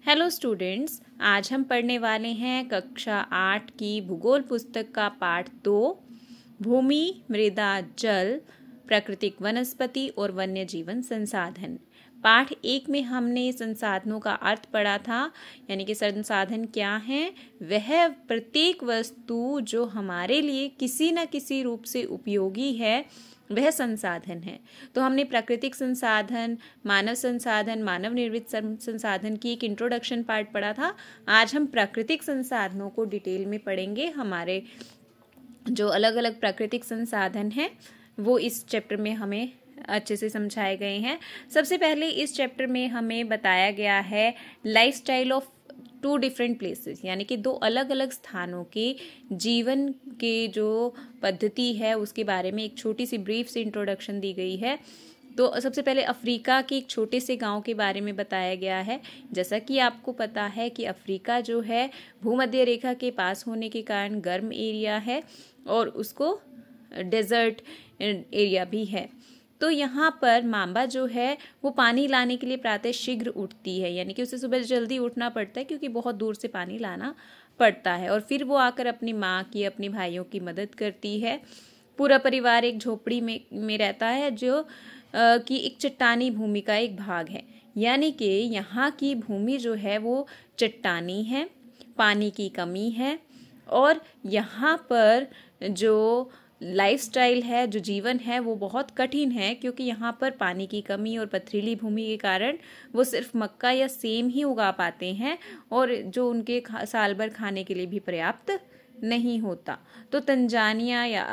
Hello students, आज हम पढ़ने वाले हैं कक्षा 8 की भूगोल पुस्तक का पाठ 2 भूमि, मृदा, जल, प्राकृतिक वनस्पति और वन्य जीवन संसाधन। पाठ 1 में हमने संसाधनों का अर्थ पढ़ा था, यानी कि संसाधन क्या हैं। वह प्रत्येक वस्तु जो हमारे लिए किसी न किसी रूप से उपयोगी है वह संसाधन है। तो हमने प्राकृतिक संसाधन, मानव संसाधन, मानव निर्मित संसाधन की एक इंट्रोडक्शन पार्ट पढ़ा था। आज हम प्राकृतिक संसाधनों को डिटेल में पढ़ेंगे। हमारे जो अलग अलग प्राकृतिक संसाधन हैं वो इस चैप्टर में हमें अच्छे से समझाए गए हैं। सबसे पहले इस चैप्टर में हमें बताया गया है लाइफस्टाइल ऑफ 2 डिफरेंट प्लेसेस, यानी कि 2 अलग अलग स्थानों के जीवन के जो पद्धति है उसके बारे में एक छोटी सी ब्रीफ सी इंट्रोडक्शन दी गई है। तो सबसे पहले अफ्रीका के एक छोटे से गांव के बारे में बताया गया है। जैसा कि आपको पता है कि अफ्रीका जो है भूमध्य रेखा के पास होने के कारण गर्म एरिया है और उसको डेजर्ट एरिया भी है। तो यहाँ पर मांबा जो है वो पानी लाने के लिए प्रातः शीघ्र उठती है, यानी कि उसे सुबह जल्दी उठना पड़ता है क्योंकि बहुत दूर से पानी लाना पड़ता है, और फिर वो आकर अपनी माँ की, अपने भाइयों की मदद करती है। पूरा परिवार एक झोपड़ी में रहता है जो कि एक चट्टानी भूमि का एक भाग है, यानी कि यहाँ की भूमि जो है वो चट्टानी है, पानी की कमी है, और यहाँ पर जो लाइफस्टाइल है, जो जीवन है वो बहुत कठिन है क्योंकि यहाँ पर पानी की कमी और पथरीली भूमि के कारण वो सिर्फ मक्का या सेम ही उगा पाते हैं, और जो उनके साल भर खाने के लिए भी पर्याप्त नहीं होता। तो तंजानिया या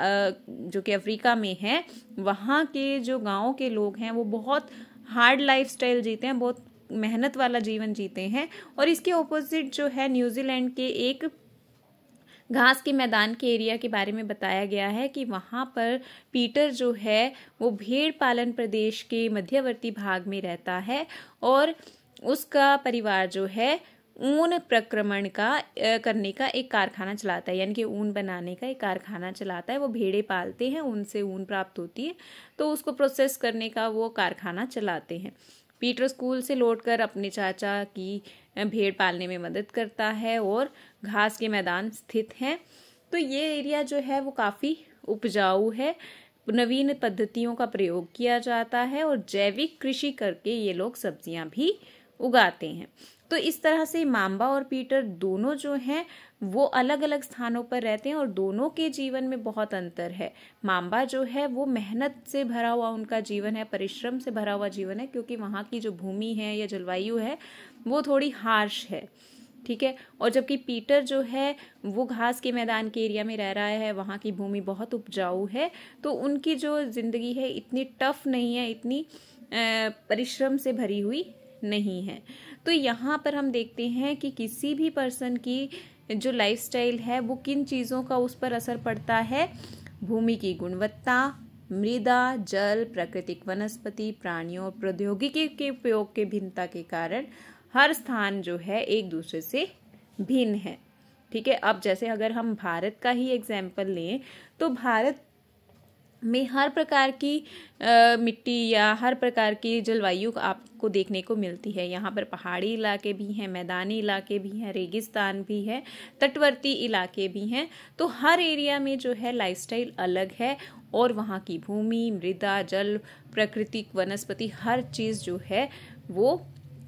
जो कि अफ्रीका में है, वहाँ के जो गाँव के लोग हैं वो बहुत हार्ड लाइफस्टाइल जीते हैं, बहुत मेहनत वाला जीवन जीते हैं। और इसके ऑपोजिट जो है न्यूजीलैंड के एक घास के मैदान के एरिया के बारे में बताया गया है कि वहाँ पर पीटर जो है वो भेड़ पालन प्रदेश के मध्यवर्ती भाग में रहता है, और उसका परिवार जो है ऊन प्रक्रमण करने का एक कारखाना चलाता है, यानी कि ऊन बनाने का एक कारखाना चलाता है। वो भेड़ें पालते हैं, उनसे ऊन प्राप्त होती है, तो उसको प्रोसेस करने का वो कारखाना चलाते हैं। पीटर स्कूल से लौटकर अपने चाचा की भेड़ पालने में मदद करता है और घास के मैदान स्थित हैं। तो ये एरिया जो है वो काफ़ी उपजाऊ है, नवीन पद्धतियों का प्रयोग किया जाता है और जैविक कृषि करके ये लोग सब्जियां भी उगाते हैं। तो इस तरह से मांबा और पीटर दोनों जो हैं वो अलग अलग स्थानों पर रहते हैं और दोनों के जीवन में बहुत अंतर है। मांबा जो है वो मेहनत से भरा हुआ उनका जीवन है, परिश्रम से भरा हुआ जीवन है, क्योंकि वहाँ की जो भूमि है या जलवायु है वो थोड़ी हार्श है, ठीक है। और जबकि पीटर जो है वो घास के मैदान के एरिया में रह रहा है, वहाँ की भूमि बहुत उपजाऊ है, तो उनकी जो जिंदगी है इतनी टफ नहीं है, इतनी परिश्रम से भरी हुई नहीं है। तो यहाँ पर हम देखते हैं कि किसी भी पर्सन की जो लाइफस्टाइल है वो किन चीज़ों का उस पर असर पड़ता है। भूमि की गुणवत्ता, मृदा, जल, प्राकृतिक वनस्पति, प्राणियों और प्रौद्योगिकी के उपयोग के भिन्नता के कारण हर स्थान जो है एक दूसरे से भिन्न है, ठीक है। अब जैसे अगर हम भारत का ही एग्जाम्पल लें तो भारत में हर प्रकार की मिट्टी या हर प्रकार की जलवायु आपको देखने को मिलती है। यहाँ पर पहाड़ी इलाके भी हैं, मैदानी इलाके भी हैं, रेगिस्तान भी है, तटवर्ती इलाके भी हैं। तो हर एरिया में जो है लाइफस्टाइल अलग है और वहाँ की भूमि, मृदा, जल, प्राकृतिक वनस्पति हर चीज़ जो है वो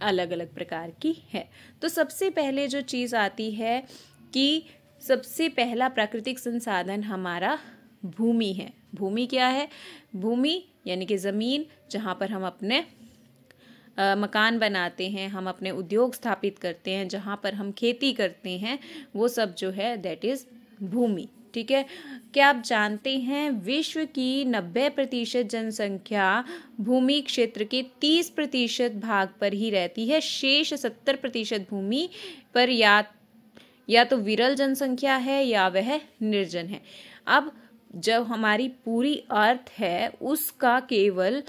अलग अलग प्रकार की है। तो सबसे पहले जो चीज़ आती है कि सबसे पहला प्राकृतिक संसाधन हमारा भूमि है। भूमि क्या है? भूमि यानी कि ज़मीन, जहाँ पर हम अपने मकान बनाते हैं, हम अपने उद्योग स्थापित करते हैं, जहाँ पर हम खेती करते हैं, वो सब जो है दैट इज़ भूमि, ठीक है। क्या आप जानते हैं विश्व की 90% जनसंख्या भूमि क्षेत्र के 30% भाग पर ही रहती है। शेष 70% भूमि पर या तो विरल जनसंख्या है या वह निर्जन है। अब जब हमारी पूरी अर्थ है उसका केवल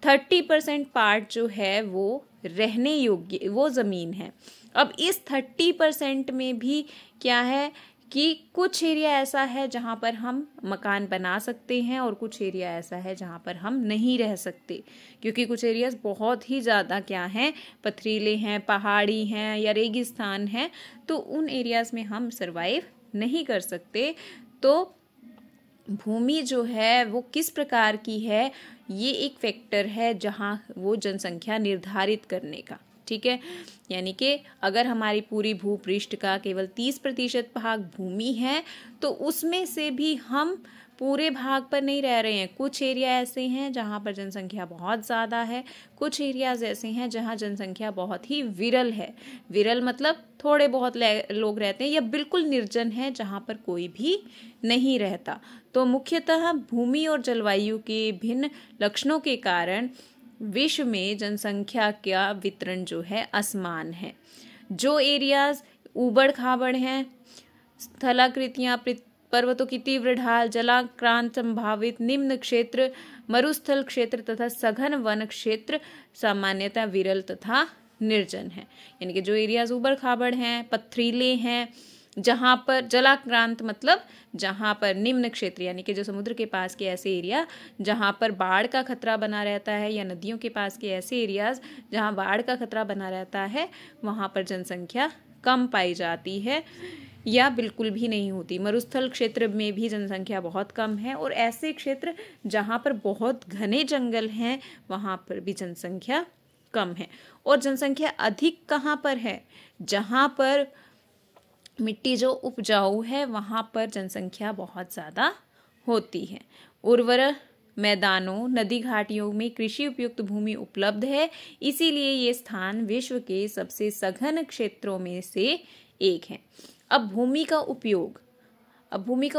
30% पार्ट जो है वो रहने योग्य वो ज़मीन है। अब इस 30% में भी क्या है कि कुछ एरिया ऐसा है जहाँ पर हम मकान बना सकते हैं और कुछ एरिया ऐसा है जहाँ पर हम नहीं रह सकते, क्योंकि कुछ एरियाज बहुत ही ज़्यादा क्या हैं, पथरीले हैं, पहाड़ी हैं या रेगिस्तान हैं, तो उन एरियाज में हम सरवाइव नहीं कर सकते। तो भूमि जो है वो किस प्रकार की है, ये एक फैक्टर है जहाँ वो जनसंख्या निर्धारित करने का। ठीक है, यानी कि अगर हमारी पूरी भूपृष्ठ का केवल 30% भाग भूमि है तो उसमें से भी हम पूरे भाग पर नहीं रह रहे हैं। कुछ एरिया ऐसे हैं जहाँ पर जनसंख्या बहुत ज़्यादा है, कुछ एरियाज ऐसे हैं जहाँ जनसंख्या बहुत ही विरल है। विरल मतलब थोड़े बहुत लोग रहते हैं, या बिल्कुल निर्जन है जहाँ पर कोई भी नहीं रहता। तो मुख्यतः भूमि और जलवायु के भिन्न लक्षणों के कारण विश्व में जनसंख्या का वितरण जो है असमान है। जो एरियाज ऊबड़ खाबड़ हैं, स्थलाकृतियां, पर्वतों की तीव्र ढाल, जलाक्रांत संभावित निम्न क्षेत्र, मरुस्थल क्षेत्र तथा सघन वन क्षेत्र सामान्यतः विरल तथा निर्जन है। यानी कि जो एरियाज ऊबड़ खाबड़ हैं, पथरीले हैं, जहाँ पर जलाक्रांत मतलब जहाँ पर निम्न क्षेत्र यानी कि जो समुद्र के पास के ऐसे एरिया जहाँ पर बाढ़ का खतरा बना रहता है, या नदियों के पास के ऐसे एरियाज जहाँ बाढ़ का खतरा बना रहता है, वहाँ पर जनसंख्या कम पाई जाती है या बिल्कुल भी नहीं होती। मरुस्थल क्षेत्र में भी जनसंख्या बहुत कम है, और ऐसे क्षेत्र जहाँ पर बहुत घने जंगल हैं वहाँ पर भी जनसंख्या कम है। और जनसंख्या अधिक कहाँ पर है, जहाँ पर मिट्टी जो उपजाऊ है वहाँ पर जनसंख्या बहुत ज़्यादा होती है। उर्वर मैदानों, नदी घाटियों में कृषि उपयुक्त भूमि उपलब्ध है, इसीलिए ये स्थान विश्व के सबसे सघन क्षेत्रों में से एक है। अब भूमि का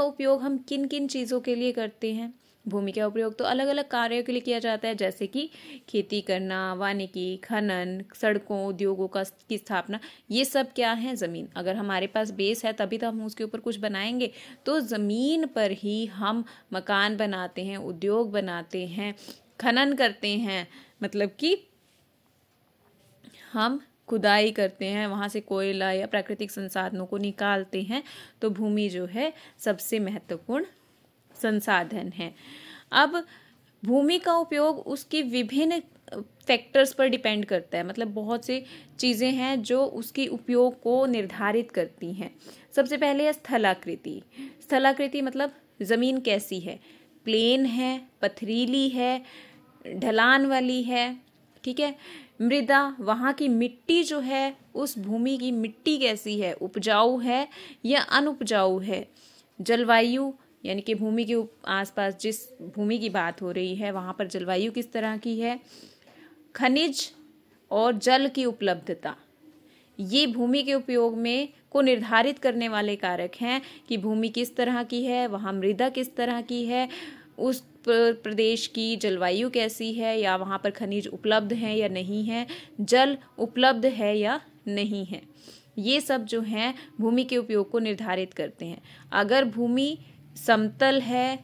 उपयोग हम किन किन चीज़ों के लिए करते हैं? भूमि का उपयोग तो अलग अलग कार्यों के लिए किया जाता है, जैसे कि खेती करना, वानिकी, खनन, सड़कों, उद्योगों की स्थापना। ये सब क्या है? ज़मीन। अगर हमारे पास बेस है तभी तो हम उसके ऊपर कुछ बनाएंगे। तो ज़मीन पर ही हम मकान बनाते हैं, उद्योग बनाते हैं, खनन करते हैं, मतलब कि हम खुदाई करते हैं, वहाँ से कोयला या प्राकृतिक संसाधनों को निकालते हैं। तो भूमि जो है सबसे महत्वपूर्ण संसाधन है। अब भूमि का उपयोग उसकी विभिन्न फैक्टर्स पर डिपेंड करता है, मतलब बहुत सी चीज़ें हैं जो उसकी उपयोग को निर्धारित करती हैं। सबसे पहले है स्थलाकृति। स्थलाकृति मतलब ज़मीन कैसी है, प्लेन है, पथरीली है, ढलान वाली है, ठीक है। मृदा, वहाँ की मिट्टी जो है, उस भूमि की मिट्टी कैसी है, उपजाऊ है या अनुपजाऊ है। जलवायु यानी कि भूमि के आसपास जिस भूमि की बात हो रही है वहाँ पर जलवायु किस तरह की है। खनिज और जल की उपलब्धता, ये भूमि के उपयोग में को निर्धारित करने वाले कारक हैं कि भूमि किस तरह की है, वहाँ मृदा किस तरह की है, उस प्रदेश की जलवायु कैसी है, या वहाँ पर खनिज उपलब्ध हैं या नहीं है, जल उपलब्ध है या नहीं है। ये सब जो हैं भूमि के उपयोग को निर्धारित करते हैं। अगर भूमि समतल है,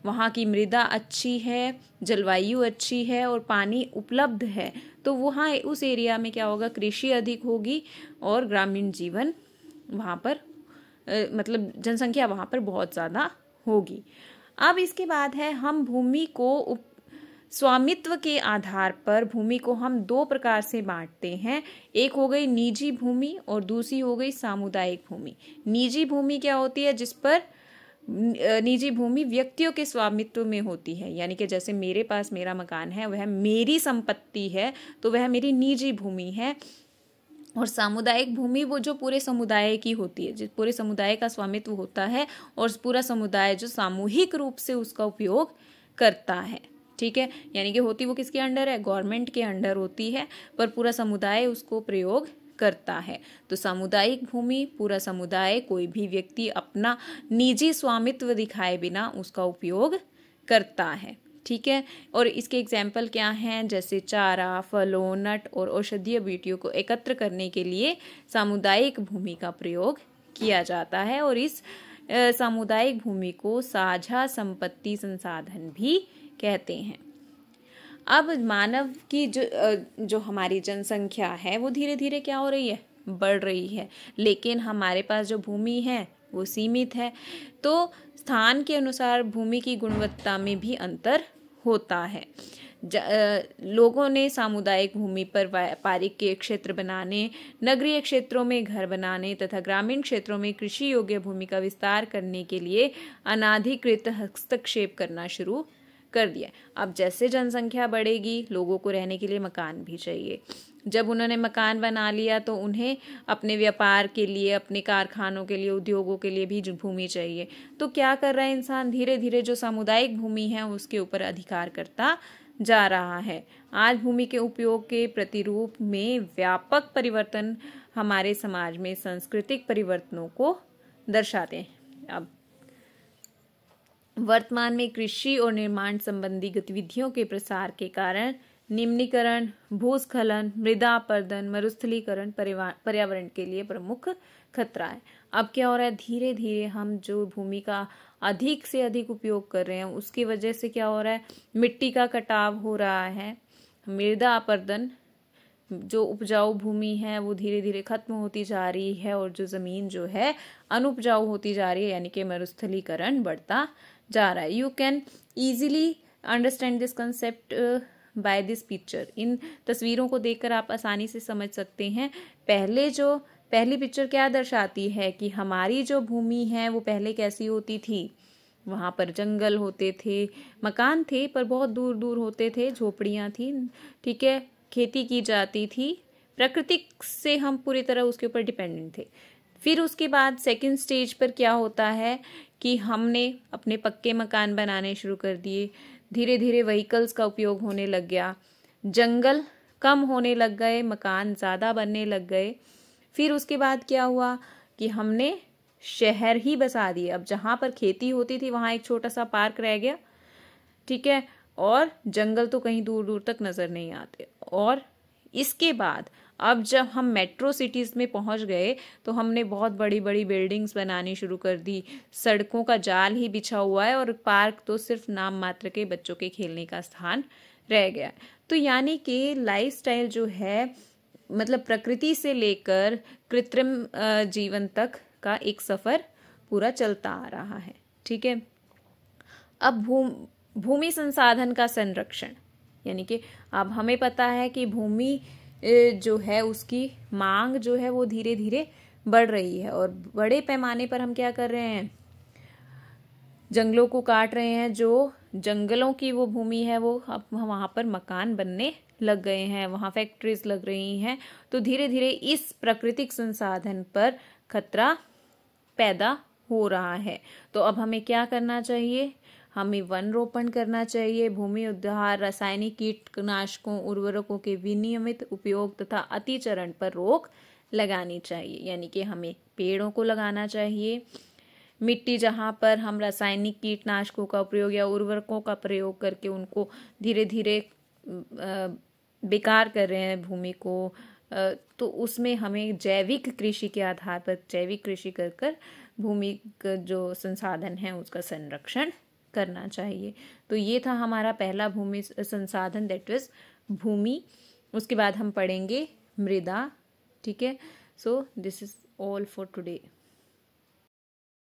वहाँ की मृदा अच्छी है, जलवायु अच्छी है और पानी उपलब्ध है, तो वहाँ उस एरिया में क्या होगा, कृषि अधिक होगी और ग्रामीण जीवन वहाँ पर मतलब जनसंख्या वहाँ पर बहुत ज़्यादा होगी। अब इसके बाद है हम भूमि को स्वामित्व के आधार पर भूमि को हम दो प्रकार से बांटते हैं। एक हो गई निजी भूमि और दूसरी हो गई सामुदायिक भूमि। निजी भूमि क्या होती है, जिस पर निजी भूमि व्यक्तियों के स्वामित्व में होती है, यानी कि जैसे मेरे पास मेरा मकान है, वह मेरी संपत्ति है, तो वह मेरी निजी भूमि है। और सामुदायिक भूमि वो जो पूरे समुदाय की होती है, जो पूरे समुदाय का स्वामित्व होता है और पूरा समुदाय जो सामूहिक रूप से उसका उपयोग करता है, ठीक है। यानी कि होती वो किसके अंडर है, गवर्नमेंट के अंडर होती है, पर पूरा समुदाय उसको प्रयोग करता है। तो सामुदायिक भूमि पूरा समुदाय, कोई भी व्यक्ति अपना निजी स्वामित्व दिखाए बिना उसका उपयोग करता है, ठीक है। और इसके एग्जाम्पल क्या हैं, जैसे चारा, फलों, नट और औषधीय बीटियों को एकत्र करने के लिए सामुदायिक भूमि का प्रयोग किया जाता है, और इस सामुदायिक भूमि को साझा संपत्ति संसाधन भी कहते हैं। अब मानव की जो हमारी जनसंख्या है वो धीरे धीरे क्या हो रही है, बढ़ रही है, लेकिन हमारे पास जो भूमि है वो सीमित है। तो स्थान के अनुसार भूमि की गुणवत्ता में भी अंतर होता है। लोगों ने सामुदायिक भूमि पर व्यापारिक के क्षेत्र बनाने, नगरीय क्षेत्रों में घर बनाने तथा ग्रामीण क्षेत्रों में कृषि योग्य भूमि का विस्तार करने के लिए अनाधिकृत हस्तक्षेप करना शुरू कर दिया। अब जैसे जनसंख्या बढ़ेगी, लोगों को रहने के लिए मकान भी चाहिए। जब उन्होंने मकान बना लिया तो उन्हें अपने व्यापार के लिए, अपने कारखानों के लिए, उद्योगों के लिए भी भूमि चाहिए। तो क्या कर रहा है इंसान, धीरे धीरे जो सामुदायिक भूमि है उसके ऊपर अधिकार करता जा रहा है। आज भूमि के उपयोग के प्रतिरूप में व्यापक परिवर्तन हमारे समाज में सांस्कृतिक परिवर्तनों को दर्शाते हैं। अब वर्तमान में कृषि और निर्माण संबंधी गतिविधियों के प्रसार के कारण निम्नीकरण, भूस्खलन, मृदा अपरदन, मरुस्थलीकरण पर्यावरण के लिए प्रमुख खतरा है। अब क्या हो रहा है, धीरे धीरे हम जो भूमि का अधिक से अधिक उपयोग कर रहे हैं उसकी वजह से क्या हो रहा है, मिट्टी का कटाव हो रहा है, मृदा अपरदन, जो उपजाऊ भूमि है वो धीरे धीरे खत्म होती जा रही है और जो जमीन जो है अनुपजाऊ होती जा रही है, यानी कि मरुस्थलीकरण बढ़ता जा रहा है। You can easily understand this concept by this picture. इन तस्वीरों को देखकर आप आसानी से समझ सकते हैं। पहली पिक्चर क्या दर्शाती है कि हमारी जो भूमि है वो पहले कैसी होती थी। वहां पर जंगल होते थे, मकान थे पर बहुत दूर दूर होते थे, झोपड़ियां थी, ठीक है, खेती की जाती थी, प्रकृति से हम पूरी तरह उसके ऊपर डिपेंडेंट थे। फिर उसके बाद सेकंड स्टेज पर क्या होता है कि हमने अपने पक्के मकान बनाने शुरू कर दिए, धीरे धीरे व्हीकल्स का उपयोग होने लग गया, जंगल कम होने लग गए, मकान ज़्यादा बनने लग गए। फिर उसके बाद क्या हुआ कि हमने शहर ही बसा दिए। अब जहाँ पर खेती होती थी वहाँ एक छोटा सा पार्क रह गया, ठीक है, और जंगल तो कहीं दूर दूर तक नज़र नहीं आते। और इसके बाद अब जब हम मेट्रो सिटीज़ में पहुंच गए तो हमने बहुत बड़ी बड़ी बिल्डिंग्स बनानी शुरू कर दी, सड़कों का जाल ही बिछा हुआ है और पार्क तो सिर्फ नाम मात्र के बच्चों के खेलने का स्थान रह गया। तो यानी कि लाइफस्टाइल जो है, मतलब प्रकृति से लेकर कृत्रिम जीवन तक का एक सफ़र पूरा चलता आ रहा है, ठीक है। अब भूमि संसाधन का संरक्षण, यानी कि अब हमें पता है कि भूमि जो है उसकी मांग जो है वो धीरे धीरे बढ़ रही है और बड़े पैमाने पर हम क्या कर रहे हैं, जंगलों को काट रहे हैं। जो जंगलों की वो भूमि है वो अब वहाँ पर मकान बनने लग गए हैं, वहाँ फैक्ट्रीज लग रही हैं। तो धीरे धीरे इस प्राकृतिक संसाधन पर खतरा पैदा हो रहा है। तो अब हमें क्या करना चाहिए, हमें वन रोपण करना चाहिए, भूमि उद्धार, रासायनिक कीटनाशकों, उर्वरकों के विनियमित उपयोग तथा अतिचरण पर रोक लगानी चाहिए। यानी कि हमें पेड़ों को लगाना चाहिए। मिट्टी जहाँ पर हम रासायनिक कीटनाशकों का प्रयोग या उर्वरकों का प्रयोग करके उनको धीरे धीरे बेकार कर रहे हैं भूमि को, तो उसमें हमें जैविक कृषि के आधार पर जैविक कृषि कर कर भूमि का जो संसाधन है उसका संरक्षण करना चाहिए। तो ये था हमारा पहला भूमि संसाधन, दैट वाज भूमि। उसके बाद हम पढ़ेंगे मृदा, ठीक है। So this is all for today.